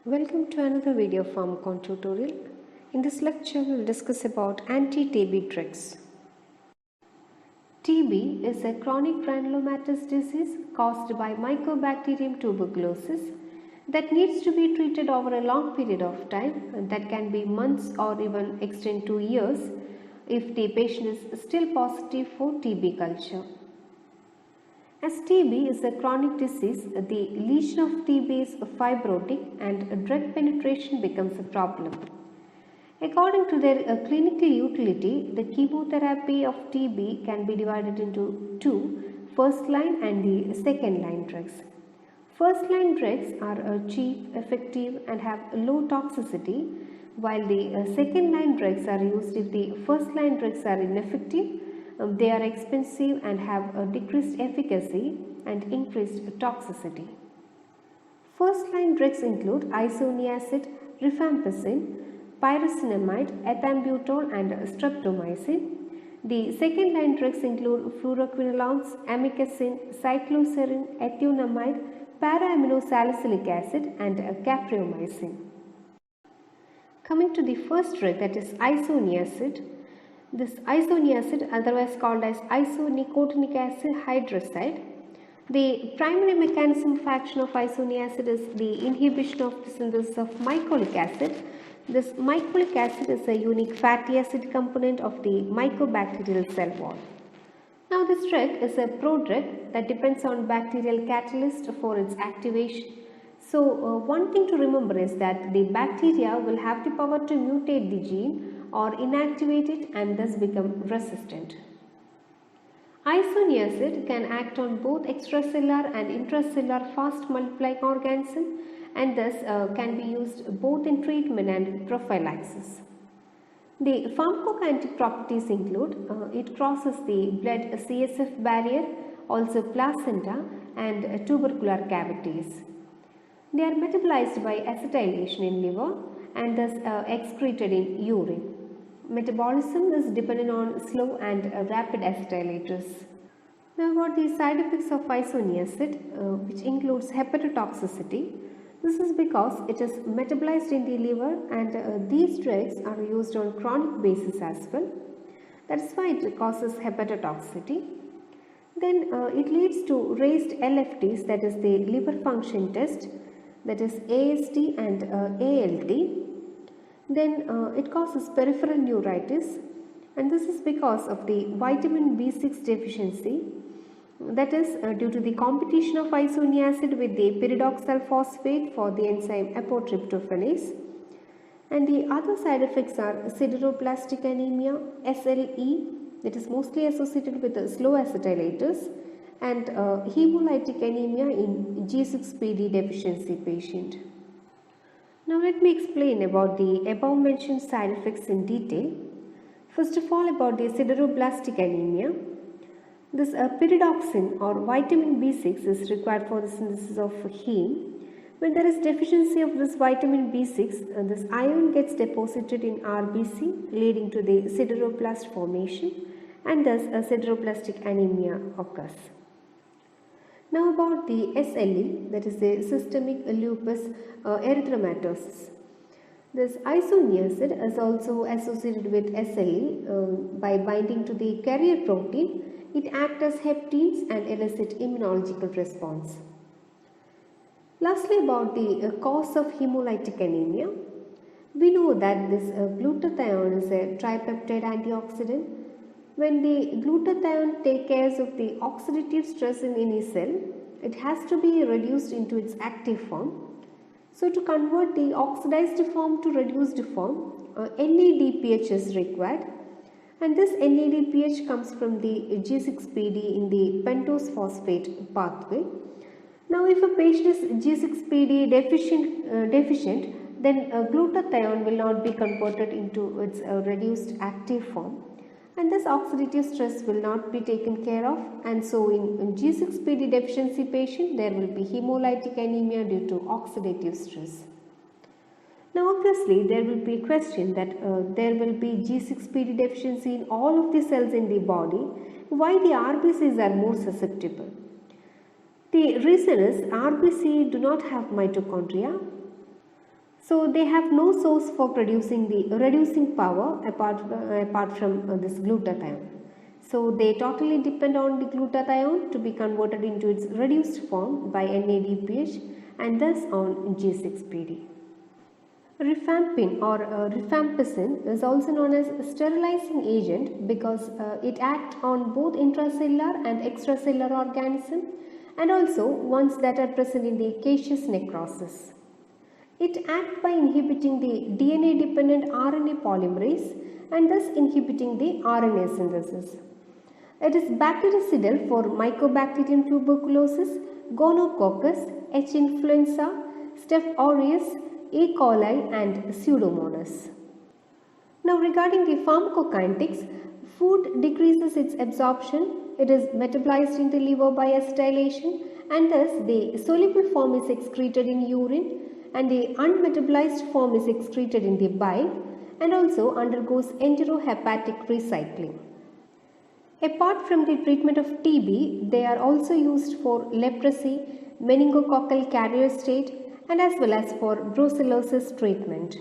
Welcome to another video Pharmacon tutorial. In this lecture, we will discuss about anti-TB drugs. TB is a chronic granulomatous disease caused by Mycobacterium tuberculosis that needs to be treated over a long period of time, and that can be months or even extend to years if the patient is still positive for TB culture. As TB is a chronic disease, the lesion of TB is fibrotic and drug penetration becomes a problem. According to their clinical utility, the chemotherapy of TB can be divided into two, first line and the second line drugs. First line drugs are cheap, effective and have low toxicity, while the second line drugs are used if the first line drugs are ineffective. They are expensive and have a decreased efficacy and increased toxicity. First line drugs include isoniazid, rifampicin, pyrazinamide, ethambutol and streptomycin. The second line drugs include fluoroquinolones, amikacin, cycloserine, ethionamide, para-aminosalicylic acid and capreomycin. Coming to the first drug, that is isoniazid. This isoniazid, otherwise called as isonicotinic acid hydroside, the primary mechanism of action of isoniazid is the inhibition of the synthesis of mycolic acid. This mycolic acid is a unique fatty acid component of the mycobacterial cell wall. Now this drug is a prodrug that depends on bacterial catalyst for its activation. So one thing to remember is that the bacteria will have the power to mutate the gene or inactivate it and thus become resistant. Isoniazid can act on both extracellular and intracellular fast multiplying organisms and thus can be used both in treatment and prophylaxis. The pharmacokinetic properties include it crosses the blood CSF barrier, also placenta and tubercular cavities. They are metabolized by acetylation in liver and thus excreted in urine. Metabolism is dependent on slow and rapid acetylators. Now about the side effects of isoniazid, which includes hepatotoxicity. This is because it is metabolized in the liver and these drugs are used on chronic basis as well. That is why it causes hepatotoxicity. Then it leads to raised LFTs, that is the liver function test, that is AST and ALT. Then it causes peripheral neuritis, and this is because of the vitamin B6 deficiency, that is due to the competition of isoniazid with the pyridoxal phosphate for the enzyme apotryptophanase. And the other side effects are sideroblastic anemia, SLE, that is mostly associated with the slow acetylators, and hemolytic anemia in G6PD deficiency patient. Now let me explain about the above mentioned side effects in detail. First of all, about the sideroblastic anemia. This pyridoxine or vitamin B6 is required for the synthesis of heme. When there is deficiency of this vitamin B6, this iron gets deposited in RBC, leading to the sideroblast formation, and thus a sideroblastic anemia occurs. Now about the SLE, that is the systemic lupus erythematosus. This isoniazid is also associated with SLE by binding to the carrier protein. It acts as heptins and elicit immunological response. Lastly, about the cause of hemolytic anemia. We know that this glutathione is a tripeptide antioxidant. When the glutathione takes care of the oxidative stress in any cell, it has to be reduced into its active form. So to convert the oxidized form to reduced form, NADPH is required, and this NADPH comes from the G6PD in the pentose phosphate pathway. Now if a patient is G6PD deficient, then glutathione will not be converted into its reduced active form, and thus oxidative stress will not be taken care of, and so in G6PD deficiency patient there will be hemolytic anemia due to oxidative stress. Now obviously there will be a question that there will be G6PD deficiency in all of the cells in the body. Why the RBCs are more susceptible? The reason is RBC do not have mitochondria. So they have no source for producing the reducing power apart from this glutathione. So they totally depend on the glutathione to be converted into its reduced form by NADPH and thus on G6PD. Rifampin or rifampicin is also known as a sterilizing agent because it acts on both intracellular and extracellular organisms and also ones that are present in the caseous necrosis. It acts by inhibiting the DNA dependent RNA polymerase and thus inhibiting the RNA synthesis. It is bactericidal for Mycobacterium tuberculosis, Gonococcus, H. influenza, Staph aureus, E. coli and Pseudomonas. Now regarding the pharmacokinetics, food decreases its absorption, it is metabolized in the liver by acetylation and thus the soluble form is excreted in urine and the unmetabolized form is excreted in the bile and also undergoes enterohepatic recycling. Apart from the treatment of TB, they are also used for leprosy, meningococcal carrier state and as well as for brucellosis treatment.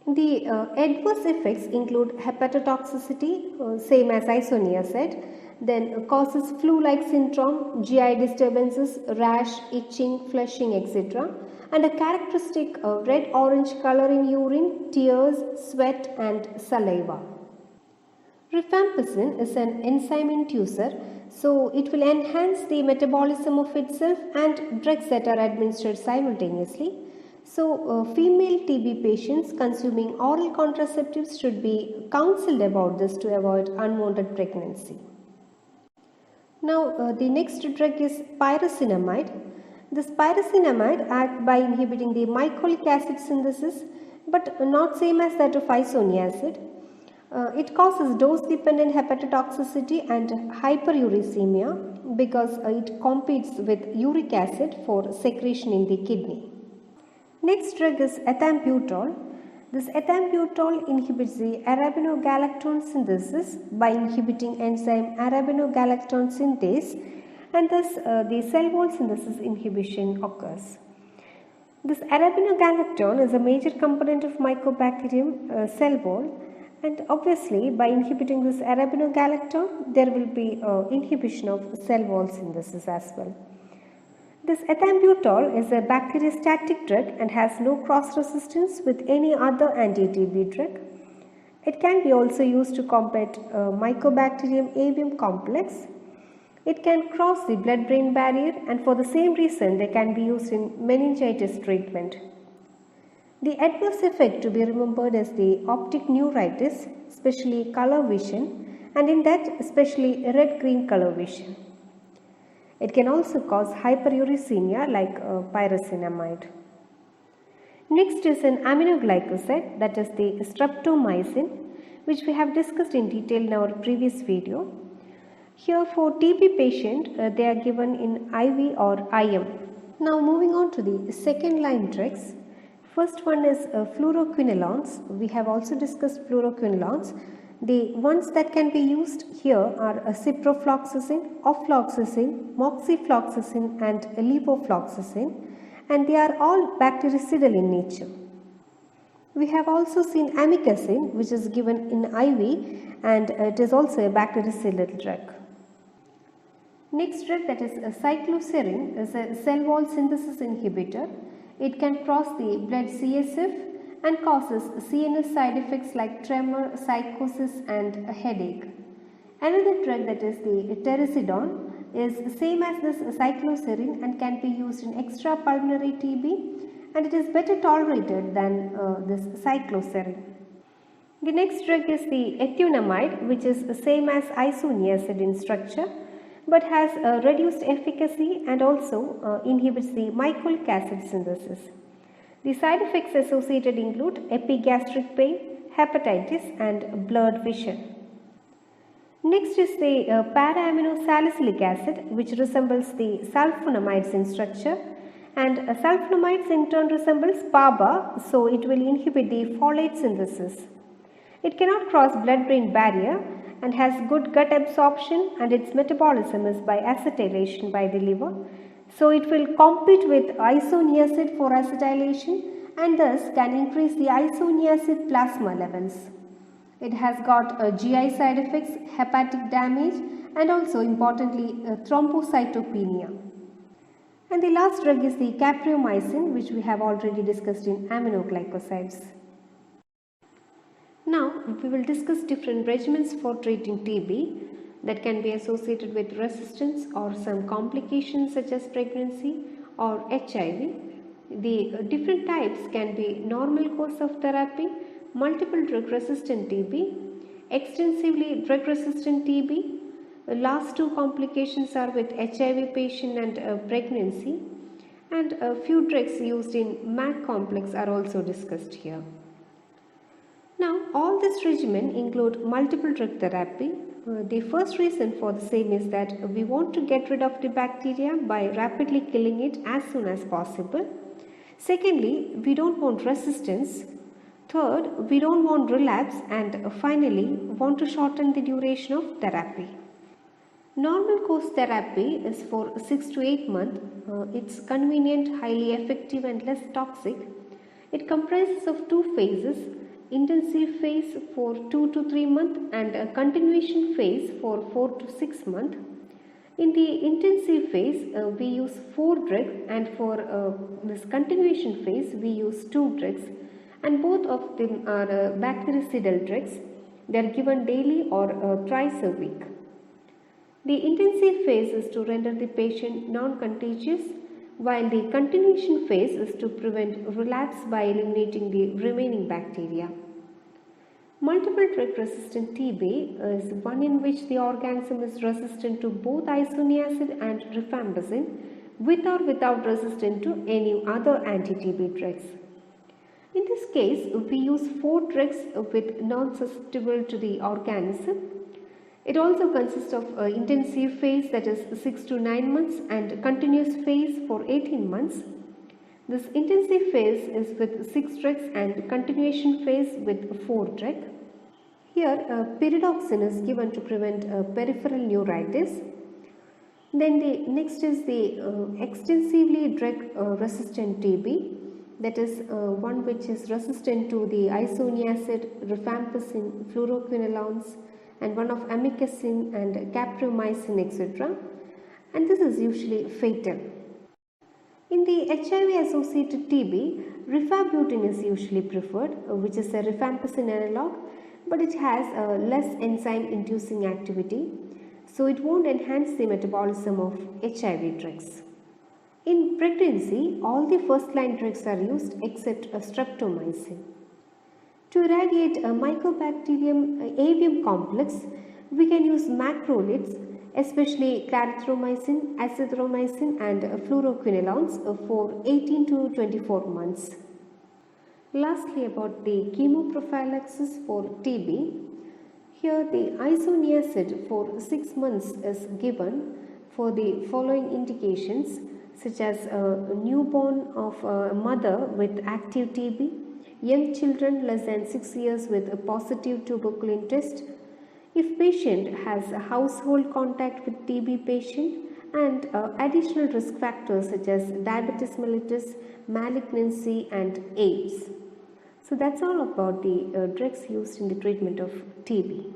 The adverse effects include hepatotoxicity, same as isoniazid, then causes flu-like syndrome, GI disturbances, rash, itching, flushing, etc. and a characteristic red-orange color in urine, tears, sweat and saliva. Rifampicin is an enzyme inducer, so it will enhance the metabolism of itself and drugs that are administered simultaneously. So, female TB patients consuming oral contraceptives should be counseled about this to avoid unwanted pregnancy. Now, the next drug is pyrazinamide. This pyrazinamide acts by inhibiting the mycolic acid synthesis, but not same as that of isoniazid. It causes dose-dependent hepatotoxicity and hyperuricemia because it competes with uric acid for secretion in the kidney. Next drug is ethambutol. This ethambutol inhibits the arabinogalactone synthesis by inhibiting enzyme arabinogalactone synthase and thus the cell wall synthesis inhibition occurs. This arabinogalactone is a major component of Mycobacterium cell wall. And obviously, by inhibiting this arabinogalactone, there will be inhibition of cell wall synthesis as well. This ethambutol is a bacteriostatic drug and has no cross resistance with any other anti-TB drug. It can be also used to combat Mycobacterium avium complex. It can cross the blood-brain barrier and for the same reason they can be used in meningitis treatment. The adverse effect to be remembered is the optic neuritis, especially color vision, and in that especially red-green color vision. It can also cause hyperuricemia like pyrazinamide. Next is an aminoglycoside, that is the streptomycin, which we have discussed in detail in our previous video. Here for TB patient, they are given in IV or IM. Now moving on to the second line drugs. First one is fluoroquinolones. We have also discussed fluoroquinolones. The ones that can be used here are ciprofloxacin, ofloxacin, moxifloxacin and levofloxacin, and they are all bactericidal in nature. We have also seen amikacin, which is given in IV, and it is also a bactericidal drug. Next drug, that is cycloserine, is a cell wall synthesis inhibitor. It can cross the blood CSF and causes CNS side effects like tremor, psychosis and a headache. Another drug, that is the teracidone, is same as this cycloserine and can be used in extrapulmonary TB, and it is better tolerated than this cycloserine. The next drug is the etunamide, which is the same as isoniazid in structure but has a reduced efficacy and also inhibits the mycolic acid synthesis. The side effects associated include epigastric pain, hepatitis and blurred vision. Next is the para-aminosalicylic acid, which resembles the sulfonamides in structure, and sulfonamides in turn resembles PABA, so it will inhibit the folate synthesis. It cannot cross blood-brain barrier and has good gut absorption, and its metabolism is by acetylation by the liver. So it will compete with isoniazid for acetylation and thus can increase the isoniazid plasma levels. It has got GI side effects, hepatic damage, and also importantly thrombocytopenia. And the last drug is the capreomycin, which we have already discussed in aminoglycosides. Now we will discuss different regimens for treating TB that can be associated with resistance or some complications such as pregnancy or HIV. The different types can be normal course of therapy, multiple drug resistant TB, extensively drug resistant TB. The last two complications are with HIV patient and pregnancy, and a few drugs used in MAC complex are also discussed here. Now all this regimen include multiple drug therapy. The first reason for the same is that we want to get rid of the bacteria by rapidly killing it as soon as possible. Secondly, we don't want resistance. Third, we don't want relapse, and finally want to shorten the duration of therapy. Normal course therapy is for 6 to 8 months. It's convenient, highly effective and less toxic. It comprises of two phases, intensive phase for 2 to 3 months and a continuation phase for 4 to 6 months. In the intensive phase, we use 4 drugs, and for this continuation phase, we use 2 drugs, and both of them are bactericidal drugs. They are given daily or thrice a week. The intensive phase is to render the patient non-contagious, while the continuation phase is to prevent relapse by eliminating the remaining bacteria. Multiple drug resistant TB is one in which the organism is resistant to both isoniazid and rifampicin, with or without resistance to any other anti-TB drugs. In this case, we use 4 drugs with non-susceptible to the organism. It also consists of intensive phase, that is 6 to 9 months, and continuous phase for 18 months. This intensive phase is with 6 drugs and continuation phase with 4 drugs. Here pyridoxine is given to prevent peripheral neuritis. Then the next is the extensively drug resistant TB, that is one which is resistant to the isoniazid, rifampicin, fluoroquinolones, and one of amikacin and capreomycin, etc. And this is usually fatal. In the HIV associated TB, rifabutin is usually preferred, which is a rifampicin analog, but it has less enzyme inducing activity, so it won't enhance the metabolism of HIV drugs. In pregnancy, all the first line drugs are used except streptomycin. To irradiate a Mycobacterium avium complex, we can use macrolides, especially clarithromycin, azithromycin and fluoroquinolones for 18 to 24 months. Lastly, about the chemoprophylaxis for TB, here the isoniazid for 6 months is given for the following indications, such as a newborn of a mother with active TB, young children less than 6 years with a positive tuberculin test, if patient has a household contact with TB patient, and additional risk factors such as diabetes mellitus, malignancy and AIDS. So that's all about the drugs used in the treatment of TB.